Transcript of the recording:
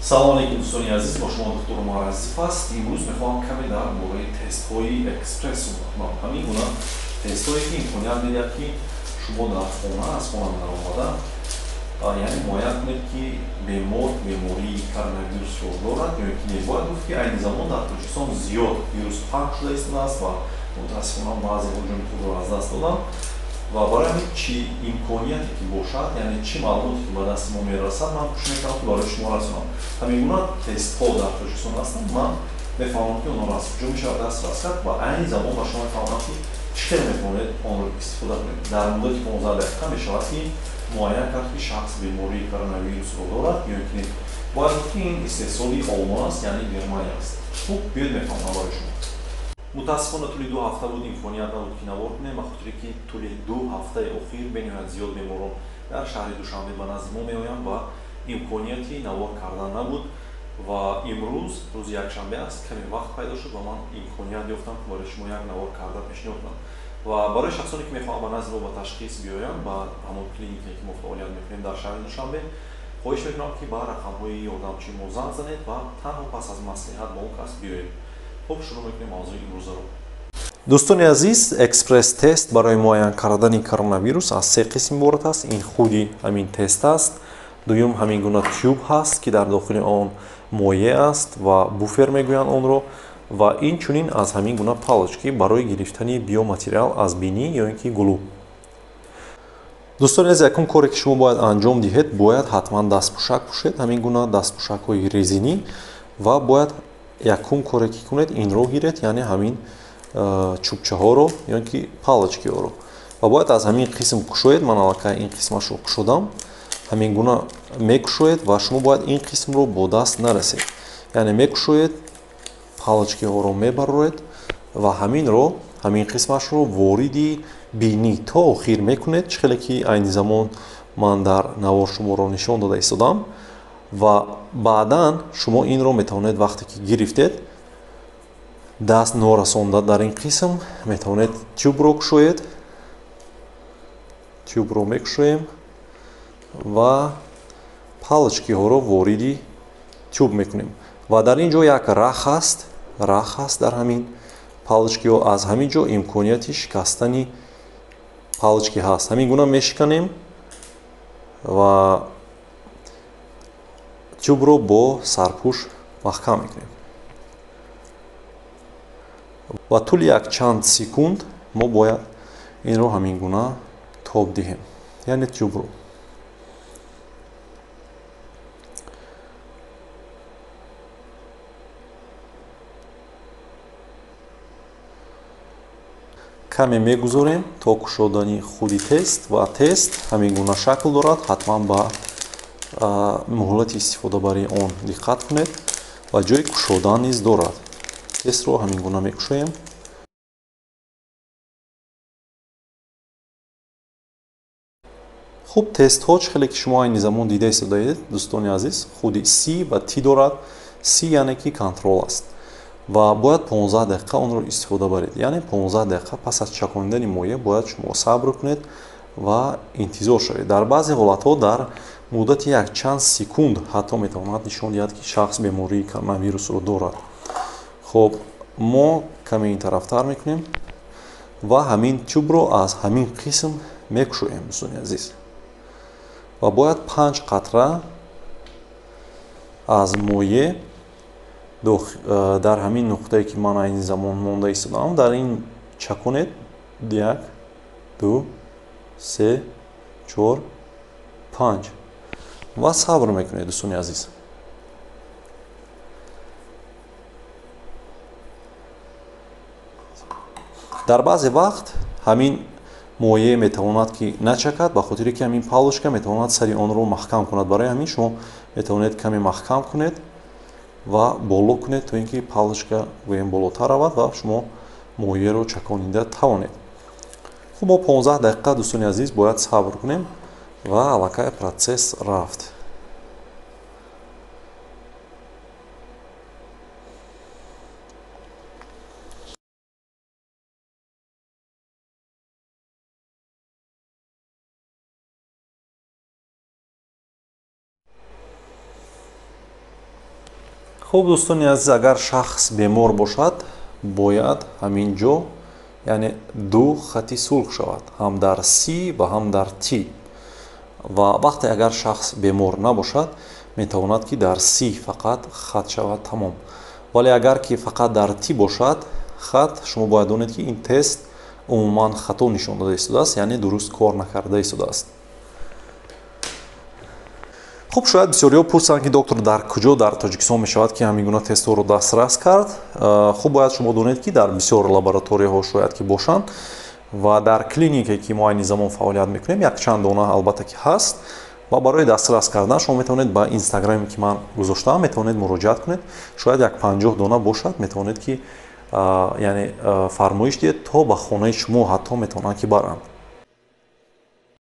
салом алейкум дӯстони азиз, бо шумо доктор Умар Азизов аст. Имрӯз мехоҳам каме дар бораи тестҳои экспресс суҳбат кунам. Ҳамин гуна тестҳое ки имконият медиҳад ки шумо дар хона аз хона наромада яъне муайян кунед ки бемор бемории коронавирусро дорад ё ки мебояд гуфт ки айни замон дар Тоҷикистон зиёд вирус пахш шуда истодааст ва мутаассифона баъзеҳо ҷони худро аз даст доданд. ва барои ҳамин чӣ имконияте ки бошад, яъне чӣ маълумоте ки ба дасти мо мерасад, ман кӯшиш мекардам ки барои шумо расонам. Ҳамин гуна тестҳо дар Тоҷикистон ҳастанд. Ман мефаҳмам ки онҳоро аз куҷо мешавад дастрас кард ва айни замон ба шумо мефаҳмам ки чӣ хел метавонед онро истифода кунед. Дар муддати 15 дақиқа мешавад ки муайян кард ки шахс бемории коронавирусро дорад ё ки не. Бояд гуфт ки ин истеҳсоли Олмон аст, яъне Германия аст. Хуб, биёед мефаҳмам барои шумо. мутаассифона тӯли 2 ҳафта буд имконият набуд ки навор кунем, ба хотире ки тӯли 2 ҳафтаи охир бениҳоят зиёд беморон дар шаҳри Душанбе ба назди мо меоянд ва имконияти навор кардан набуд. ва имрӯз рӯзи якшанбе аст, каме вақт пайдо шуд ва ман имконият ёфтам ки барои шумо як навор карда пешниҳод кунам. ва барои шахсоне ки мехоҳанд ба назди мо ба ташхис биёянд, ба ҳамон клиникае ки мо фаъолият мекунем дар шаҳри Душанбе, хоҳиш мекунам ки ба рақамҳои ёрдамчии мо занг занед ва танҳо пас аз маслиҳат ба он кас биёед. хуб, шурӯъ мекунем мавзӯи имрӯзаро. дӯстони азиз, экспресс тест барои муайян кардани коронавирус аз се қисм иборат аст. ин худи ҳамин тест аст. дуюм ҳамин гуна тюб ҳаст ки дар дохили он моеъ аст ва буфер мегӯянд онро, ва инчунин аз ҳамин гуна палочки барои гирифтани биоматериал аз бинӣ ё ин ки гулӯ. дӯстони азиз, якум коре ки шумо бояд анҷом диҳед, бояд ҳатман дастпӯшак пӯшед, ҳамин гуна дастпӯшакҳои резинӣ, ва бояд якум коре ки кунед инро гиред, яъне ҳамин чӯбчаҳоро ё ки палочкиҳоро, ва бояд аз ҳамин қисм кушоед. ман аллакай ин қисмашро кушодам. ҳамин гуна мекушоед ва шумо бояд ин қисмро бо даст нарасед, яъне мекушоед, палочкиҳоро мебароред ва ҳамин қисмашро вориди бинӣ то охир мекунед, чӣ хеле ки айни замон ман дар навор шуморо нишон дода истодам. ва баъдан шумо инро метавонед вақте ки гирифтед, даст норасонда дар ин қисм, метавонед тюбро кушоед. тюбро мекушоем ва палочкиҳоро вориди тюб мекунем. ва дар ин ҷо як рах аст дар ҳамин палочкиҳо. аз ҳамин ҷо имконияти шикастани палочки ҳаст. ҳамин гуна мешиканем ва тюбро бо сарпӯш маҳкам мекунем. ва тӯли якчанд секунд мо бояд инро ҳамин гуна тоб диҳем, яъне тюбро. каме мегузорем то кушодани худи тест, ва тест ҳамин гуна шакл дорад. ҳатман ба муҳлати истифодабари он диққат кунед ва ҷои кушодан низ дорад. тестро ҳамин гуна мекушоем. хуб, тестҳо чӣ хеле ки шумо айни замон дида истодаед, дӯстони азиз, худи си ва ти дорад. си яъне ки контрол аст ва бояд 15 дақиқа онро истифода баред, яъне 15 дақиқа пас аз чаконидани моеъ бояд шумо сабр кунед ва интизор шавед. дар баъзе ҳолатҳо дар муддати якчанд секунд ҳатто метавонад нишон диҳад ки шахс бемории коронавирусро дорад. хуб, мо каме ин тарафтар мекунем ва ҳамин тюбро аз ҳамин қисм мекушоем, дӯстони азиз, ва бояд 5 қатра аз моеъ дар ҳамин нуқтае ки ман айни замон монда истодам, дар ин чаконед. 1 2 3 4 5 ва сабр мекунед, дӯстони азиз. дар баъзе вақт ҳамин моеъ метавонад ки начакад, ба хотире ки ҳамин палочка метавонад сари онро маҳкам кунад. барои ҳамин шумо метавонед каме маҳкам кунед ва боло кунед то ин ки палочка гӯем болотар равад ва шумо моеъро чаконида тавонед. хуб, мо 15 дақиқа, дӯстони азиз, бояд сабр кунем ва аллакай протсесс рафт. хуб дӯстони азиз, агар шахс бемор бошад, бояд ҳамин ҷо яъне ду хати сулҳ шавад, ҳам дар C ва ҳам дар T. ва вақте агар шахс бемор набошад, метавонад ки дар C фақат хат шавад тамом. Вале агар ки фақат дар T бошад хат, шумо бояд донед ки ин тест умуман хато нишон дода истодааст, яъне дуруст кор накарда истодааст. хуб, шояд бисёриҳо пурсанд ки доктор дар куҷо дар Тоҷикистон мешавад ки ҳамин гуна тестҳоро дастрас кард. хуб, бояд шумо донед ки дар бисёр лабораторияҳо шояд ки бошанд ва дар клиникае ки мо айни замон фаъолият мекунем якчанд дона албатта ки ҳаст. ва барои дастрас кардан шумо метавонед ба инстаграме ки ман гузоштаам метавонед муроҷиат кунед. Шояд як 50 дона бошад, метавонед ки яъне фармоиш диҳед то ба хонаи шумо ҳатто метавонанд ки баранд.